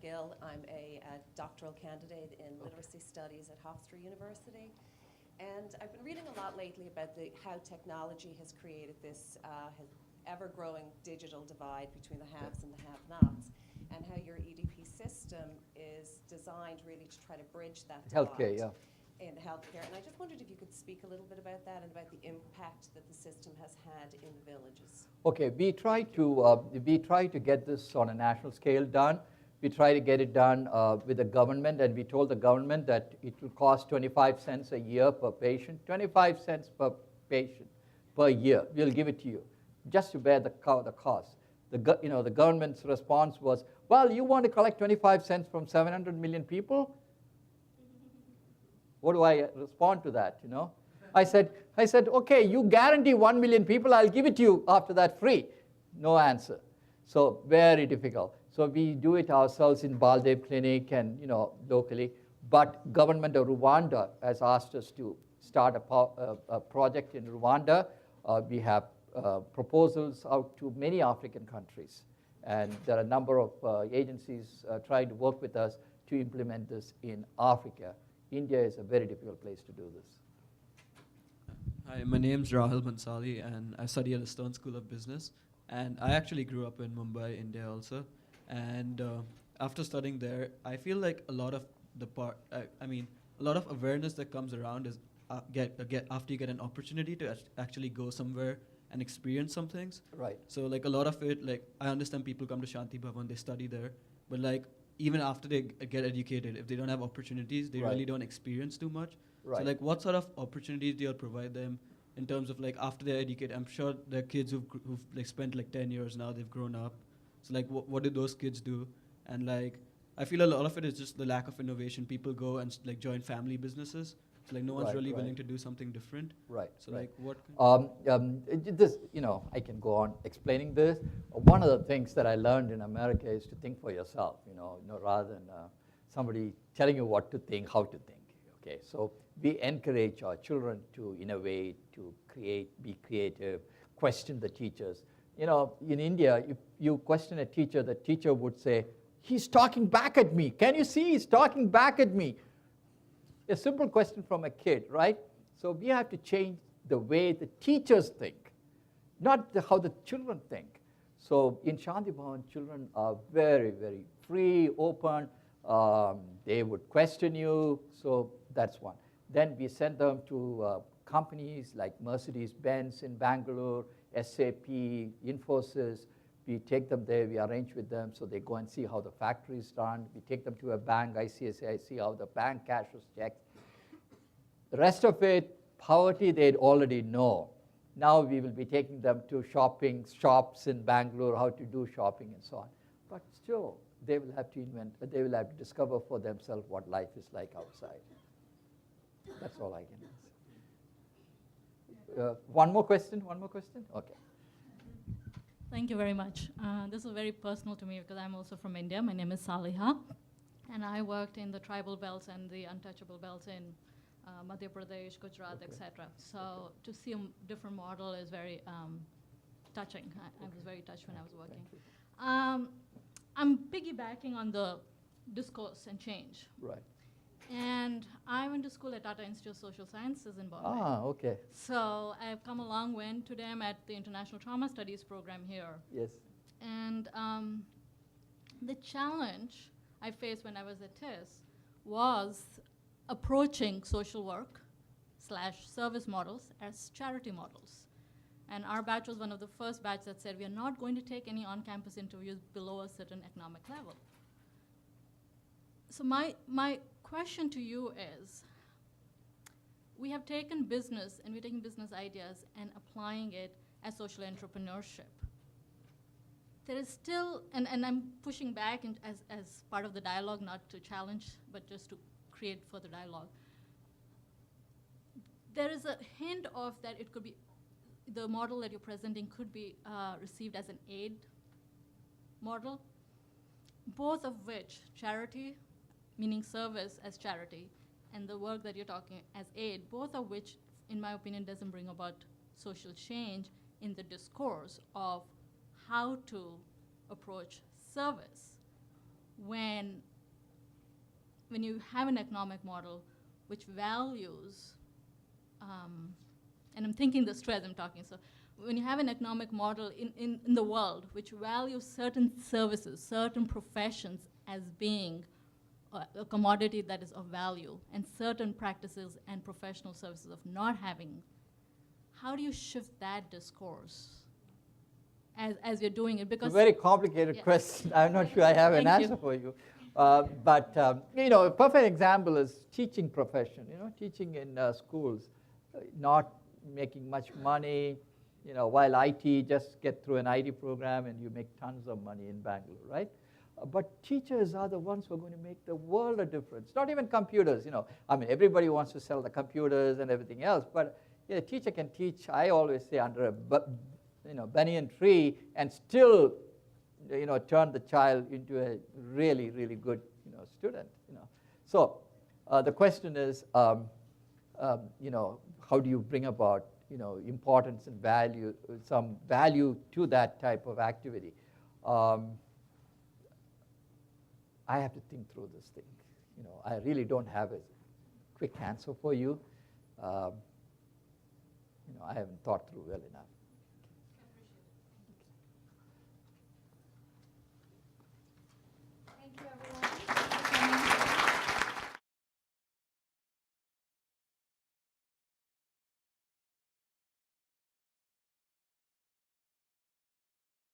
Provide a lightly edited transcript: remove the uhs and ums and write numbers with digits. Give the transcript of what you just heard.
Gill. I'm a doctoral candidate in literacy studies at Hofstra University. And I've been reading a lot lately about how technology has created this ever-growing digital divide between the haves and the have-nots, and how your EDP system is designed really to try to bridge that divide. Healthcare, yeah. In healthcare. And I just wondered if you could speak a little bit about that and about the impact that the system has had in the villages. Okay, we try to get this on a national scale done. We try to get it done with the government, and we told the government that it will cost 25 cents a year per patient, 25 cents per patient per year. We'll give it to you, just to bear the cost. The government's response was, well, you want to collect 25 cents from 700 million people? What do I respond to that, I said, okay, you guarantee 1 million people, I'll give it to you after that free. No answer. So very difficult. So we do it ourselves in Baldev Clinic and, locally. But government of Rwanda has asked us to start a project in Rwanda. We have proposals out to many African countries. And there are a number of agencies trying to work with us to implement this in Africa. India is a very difficult place to do this. Hi, my name's Rahul Bansali, and I study at the Stern School of Business. And I actually grew up in Mumbai, India also. And after studying there, I feel like a lot of a lot of awareness that comes around is after you get an opportunity to actually go somewhere and experience some things. Right. So like a lot of it, like I understand people come to Shanti Bhavan, they study there, but like even after they get educated, if they don't have opportunities, they really don't experience too much. Right. So like what sort of opportunities do you provide them in terms of like after they educate? I'm sure there are kids who've like spent like 10 years now, they've grown up. So like what do those kids do? And like I feel a lot of it is just the lack of innovation. People go and like join family businesses. So like no one's really willing to do something different. Right. So like what? I can go on explaining this. One of the things that I learned in America is to think for yourself, rather than somebody telling you what to think, how to think. Okay, so we encourage our children to innovate, to create, be creative, question the teachers. In India, if you question a teacher, the teacher would say, he's talking back at me. Can you see he's talking back at me? A simple question from a kid, right? So we have to change the way the teachers think, not how the children think. So in Shanti Bhavan, children are very, very free, open. They would question you, so that's one. Then we send them to companies like Mercedes-Benz in Bangalore, SAP, Infosys. We take them there, we arrange with them, so they go and see how the factory is run. We take them to a bank, ICICI, see how the bank cashes checks. The rest of it, poverty, they'd already know. Now we will be taking them to shops in Bangalore, how to do shopping and so on. But still, they will have to they will have to discover for themselves what life is like outside. That's all I can answer. One more question? Okay. Thank you very much. This is very personal to me because I'm also from India. My name is Saliha, and I worked in the tribal belts and the untouchable belts in Madhya Pradesh, Gujarat, etc. So to see a different model is very touching. I was very touched when I was working. I'm piggybacking on the discourse and change. Right. And I went to school at Tata Institute of Social Sciences in Bombay. Ah, okay. So I've come a long way. Today I'm at the International Trauma Studies program here. Yes. And the challenge I faced when I was at TIS was approaching social work / service models as charity models. And our batch was one of the first batch that said, we are not going to take any on-campus interviews below a certain economic level. So my question to you is, we have taken business and we're taking business ideas and applying it as social entrepreneurship. There is still, and I'm pushing back as part of the dialogue, not to challenge, but just to create further dialogue. There is a hint of that it could be, the model that you're presenting could be received as an aid model, both of which, charity, meaning service as charity, and the work that you're talking as aid, both of which, in my opinion, doesn't bring about social change in the discourse of how to approach service. when you have an economic model which values, and I'm thinking the stress I'm talking, so when you have an economic model in the world which values certain services, certain professions as being a commodity that is of value, and certain practices and professional services of not having, how do you shift that discourse as you're doing it? It's Because a very complicated yeah. question. I'm not sure I have an Thank you. answer for you. But a perfect example is teaching profession. Teaching in schools, not making much money. While IT, just get through an IT program and you make tons of money in Bangalore, right? But teachers are the ones who are going to make the world a difference. Not even computers. I mean, everybody wants to sell the computers and everything else, but a teacher can teach. I always say under a banyan tree and still turn the child into a really, really good student. So the question is, how do you bring about importance and value, some value to that type of activity? I have to think through this thing. I really don't have a quick answer for you. I haven't thought through well enough.